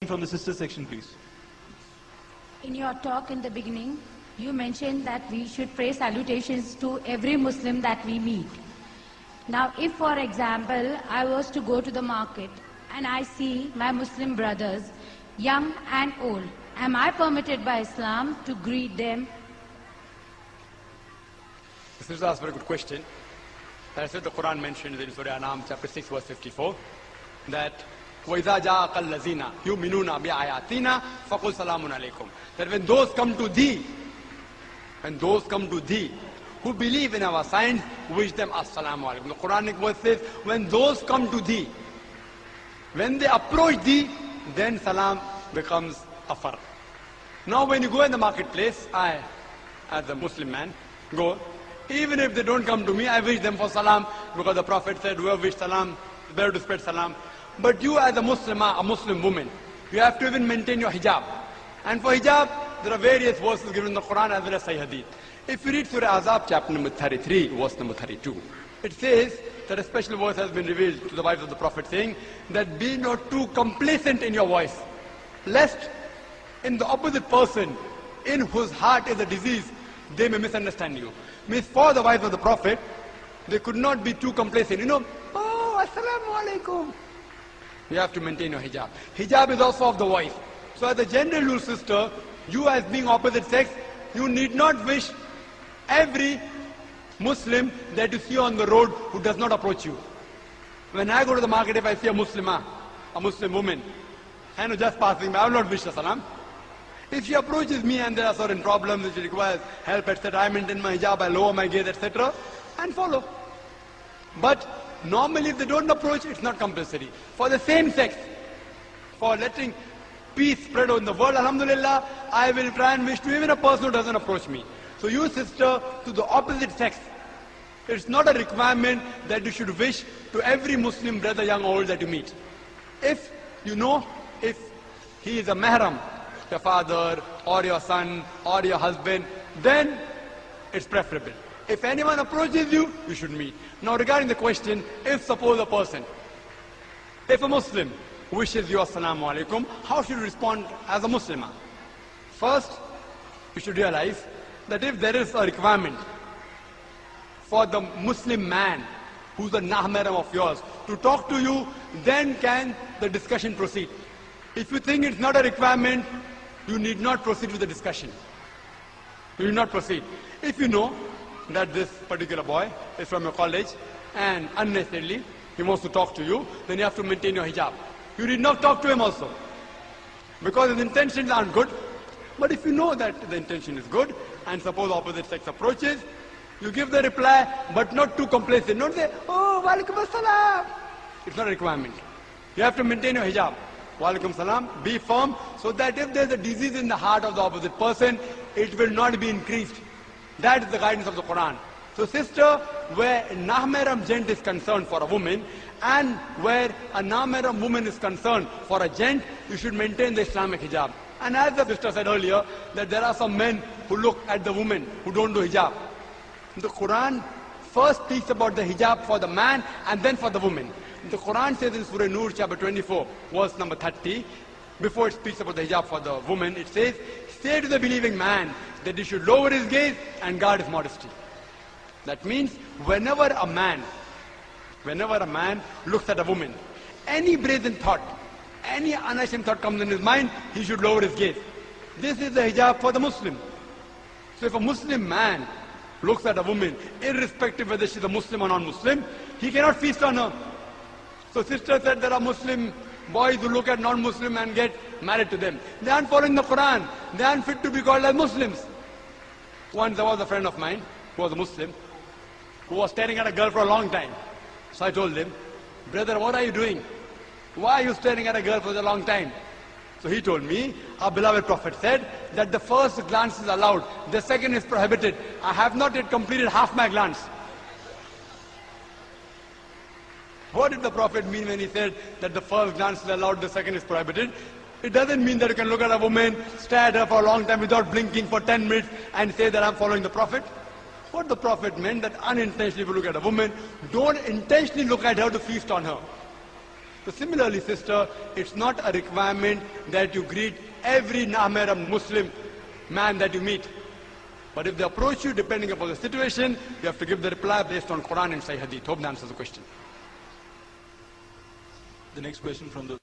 From the sister section, please. In your talk in the beginning, you mentioned that we should pray salutations to every Muslim that we meet. Now, if for example, I was to go to the market and I see my Muslim brothers, young and old, am I permitted by Islam to greet them? This is a very good question. That's what the Quran mentions in Surah Anam, chapter 6, verse 54, that وَإِذَا جَاءَكَ الَّذِينَ يُؤْمِنُونَ بِآيَاتِنَا فَقُلْ سَلَامٌ عَلَيْكُمْ. That when those come to thee, who believe in our signs, wish them as-salamu alaykum. The Quranic verse says, when those come to thee, when they approach thee, then salam becomes afar. Now when you go in the marketplace, I, as a Muslim man, go, even if they don't come to me, I wish them for salam, because the Prophet said, whoever wish salam, better to spread salam. But you as a Muslimah, a Muslim woman, you have to even maintain your hijab. And for hijab, there are various verses given in the Quran as well as Sahih Hadith. If you read Surah Azab, chapter number 33, verse number 32, it says that a special verse has been revealed to the wives of the Prophet saying that be not too complacent in your voice, lest in the opposite person, in whose heart is a disease, they may misunderstand you. Means for the wives of the Prophet, they could not be too complacent. Oh, assalamu alaikum. You have to maintain your hijab. Hijab is also of the voice. So as a general rule, sister, you as being opposite sex, you need not wish every Muslim that you see on the road who does not approach you. When I go to the market, if I see a Muslimah, a Muslim woman, and just passing by, I will not wish her salam. If she approaches me and there are certain problems which requires help, etc., I maintain my hijab, I lower my gaze, etc., and follow. But normally if they don't approach, it's not compulsory. For the same sex, for letting peace spread on the world, alhamdulillah, I will try and wish to even a person who doesn't approach me. So you sister, to the opposite sex, it's not a requirement that you should wish to every Muslim brother, young or old, that you meet. If you know, if he is a mahram, your father or your son or your husband, then it's preferable. If anyone approaches you, you should meet. Now regarding the question, if suppose a person, if a Muslim wishes you assalamu alaikum, how should you respond as a Muslimah? First, you should realize that if there is a requirement for the Muslim man who's a mahram of yours to talk to you, then can the discussion proceed. If you think it's not a requirement, you need not proceed with the discussion. You need not proceed. If you know that this particular boy is from your college and unnecessarily he wants to talk to you, then you have to maintain your hijab. You need not talk to him also, because his intentions aren't good. But if you know that the intention is good, and suppose opposite sex approaches, you give the reply, but not too complacent. Don't say, oh, walaikum assalam. It's not a requirement. You have to maintain your hijab. Walaikum salam, be firm, so that if there's a disease in the heart of the opposite person, it will not be increased. That is the guidance of the Quran. So sister, where a nahmaram gent is concerned for a woman, and where a nahmaram woman is concerned for a gent, you should maintain the Islamic hijab. And as the sister said earlier, that there are some men who look at the woman who don't do hijab. The Quran first speaks about the hijab for the man and then for the woman. The Quran says in Surah Nur, chapter 24, verse number 30, before it speaks about the hijab for the woman, it says, say to the believing man that he should lower his gaze and guard his modesty. That means whenever a man looks at a woman, any brazen thought, any unashamed thought comes in his mind, he should lower his gaze. This is the hijab for the Muslim. So if a Muslim man looks at a woman, irrespective whether she's a Muslim or non-Muslim, he cannot feast on her. So sister said there are Muslim boys who look at non-Muslim and get married to them. They aren't following the Quran. They aren't fit to be called as Muslims. Once there was a friend of mine who was a Muslim, who was staring at a girl for a long time. So I told him, brother, what are you doing? Why are you staring at a girl for a long time? So he told me, our beloved Prophet said that the first glance is allowed, the second is prohibited. I have not yet completed half my glance. What did the Prophet mean when he said that the first glance is allowed, the second is prohibited? It doesn't mean that you can look at a woman, stare at her for a long time without blinking for 10 minutes and say that I'm following the Prophet. What the Prophet meant that unintentionally if you look at a woman, don't intentionally look at her to feast on her. So similarly, sister, it's not a requirement that you greet every Nahmaram Muslim man that you meet. But if they approach you, depending upon the situation, you have to give the reply based on Quran and Sahih Hadith. Hope that answers the question. The next question from the